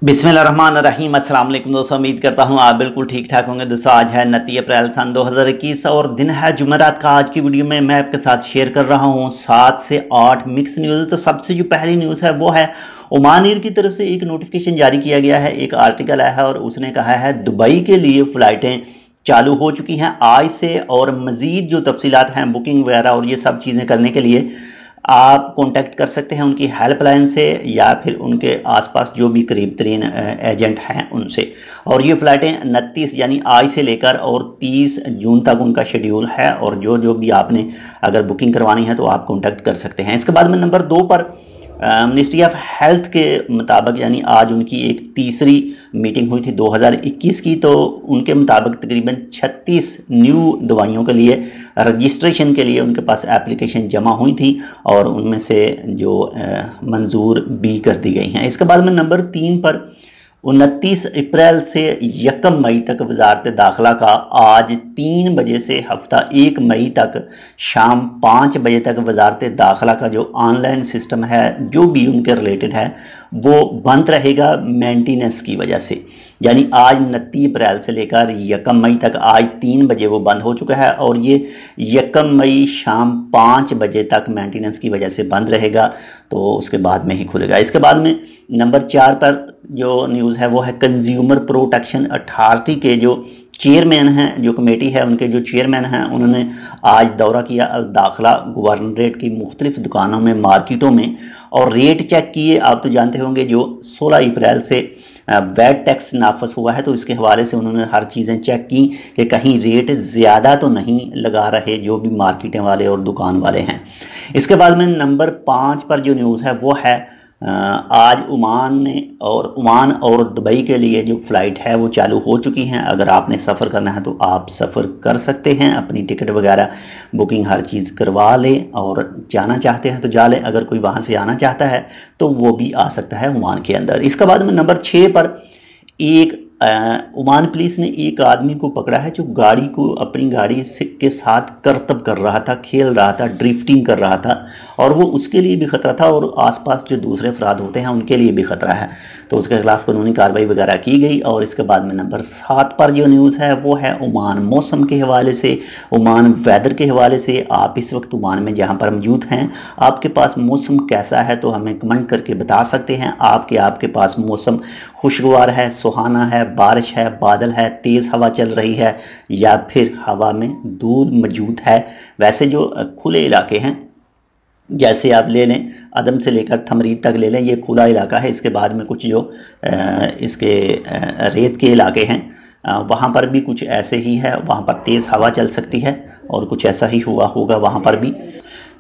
बिस्मिल्लाहिर्रहमानिर्रहीम। अस्सलाम वालेकुम दोस्तों, उम्मीद करता हूँ आप बिल्कुल ठीक ठाक होंगे। दोस्तों आज है 29 अप्रैल सन 2021 और दिन है जुमेरात का। आज की वीडियो में मैं आपके साथ शेयर कर रहा हूँ 7 से 8 मिक्स न्यूज़। तो सबसे जो पहली न्यूज़ है वो है ओमान एयर की तरफ से एक नोटिफिकेशन जारी किया गया है। एक आर्टिकल आया है और उसने कहा है दुबई के लिए फ़्लाइटें चालू हो चुकी हैं आज से, और मज़ीद जो तफसीलात हैं बुकिंग वगैरह और ये सब चीज़ें करने के लिए आप कांटेक्ट कर सकते हैं उनकी हेल्पलाइन से या फिर उनके आसपास जो भी करीब तरीन एजेंट हैं उनसे। और ये फ़्लाइटें 29 यानी आज से लेकर और 30 जून तक उनका शेड्यूल है, और जो जो भी आपने अगर बुकिंग करवानी है तो आप कांटेक्ट कर सकते हैं। इसके बाद में नंबर 2 पर मिनिस्ट्री ऑफ हेल्थ के मुताबिक यानी आज उनकी एक तीसरी मीटिंग हुई थी 2021 की। तो उनके मुताबिक तकरीबन 36 न्यू दवाइयों के लिए रजिस्ट्रेशन के लिए उनके पास एप्लीकेशन जमा हुई थी और उनमें से जो मंजूर भी कर दी गई हैं। इसके बाद में नंबर 3 पर 29 अप्रैल से 1 मई तक वजारत दाखिला का आज 3 बजे से हफ्ता 1 मई तक शाम 5 बजे तक वजारत दाखिला का जो ऑनलाइन सिस्टम है जो भी उनके रिलेटेड है वो बंद रहेगा मेंटेनेंस की वजह से। यानी आज 29 अप्रैल से लेकर 1 मई तक आज 3 बजे वो बंद हो चुका है और ये 1 मई शाम 5 बजे तक मेंटेनेंस की वजह से बंद रहेगा, तो उसके बाद में ही खुलेगा। इसके बाद में नंबर 4 पर जो न्यूज़ है वो है कंज्यूमर प्रोटेक्शन अथॉरिटी के जो चेयरमैन हैं, जो कमेटी है उनके जो चेयरमैन हैं, उन्होंने आज दौरा किया दाखिला गवर्नरेट की मुख्तलिफ दुकानों में, मार्केटों में, और रेट चेक किए। आप तो जानते होंगे जो 16 अप्रैल से वैट टैक्स नाफज हुआ है तो इसके हवाले से उन्होंने हर चीज़ें चेक की कि कहीं रेट ज़्यादा तो नहीं लगा रहे जो भी मार्केटें वाले और दुकान वाले हैं। इसके बाद में नंबर 5 पर जो न्यूज़ है वो है आज ओमान और दुबई के लिए जो फ़्लाइट है वो चालू हो चुकी हैं। अगर आपने सफ़र करना है तो आप सफ़र कर सकते हैं, अपनी टिकट वगैरह बुकिंग हर चीज़ करवा लें और जाना चाहते हैं तो जा लें। अगर कोई वहाँ से आना चाहता है तो वो भी आ सकता है ओमान के अंदर। इसके बाद में नंबर 6 पर एक ओमान पुलिस ने एक आदमी को पकड़ा है जो गाड़ी को अपनी गाड़ी के साथ करतब कर रहा था, खेल रहा था, ड्रिफ्टिंग कर रहा था, और वो उसके लिए भी ख़तरा था और आसपास जो दूसरे अफराद होते हैं उनके लिए भी ख़तरा है, तो उसके खिलाफ कानूनी कार्रवाई वगैरह की गई। और इसके बाद में नंबर 7 पर जो न्यूज़ है वो है ओमान मौसम के हवाले से, ओमान वेदर के हवाले से। आप इस वक्त ओमान में जहाँ पर मौजूद हैं आपके पास मौसम कैसा है तो हमें कमेंट करके बता सकते हैं। आपके पास मौसम खुशगवार है, सुहाना है, बारिश है, बादल है, तेज़ हवा चल रही है, या फिर हवा में धूल मौजूद है। वैसे जो खुले इलाके हैं जैसे आप ले लें अदम से लेकर थमरीद तक ले लें, ये खुला इलाका है। इसके बाद में कुछ जो इसके रेत के इलाके हैं वहाँ पर भी कुछ ऐसे ही है, वहाँ पर तेज़ हवा चल सकती है और कुछ ऐसा ही हुआ होगा वहाँ पर भी।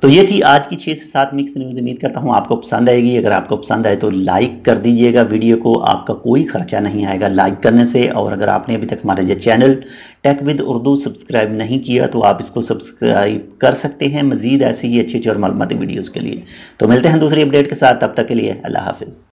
तो ये थी आज की 6 से 7 मिक्स न्यूज़। उम्मीद करता हूँ आपको पसंद आएगी। अगर आपको पसंद आए तो लाइक कर दीजिएगा वीडियो को, आपका कोई खर्चा नहीं आएगा लाइक करने से। और अगर आपने अभी तक हमारे जो channel tech with Urdu subscribe नहीं किया तो आप इसको सब्सक्राइब कर सकते हैं मज़ीद ऐसी ही अच्छी और मालूमाती वीडियोज़ के लिए। तो मिलते हैं दूसरी अपडेट के साथ, तब तक के लिए अल्लाह हाफिज़।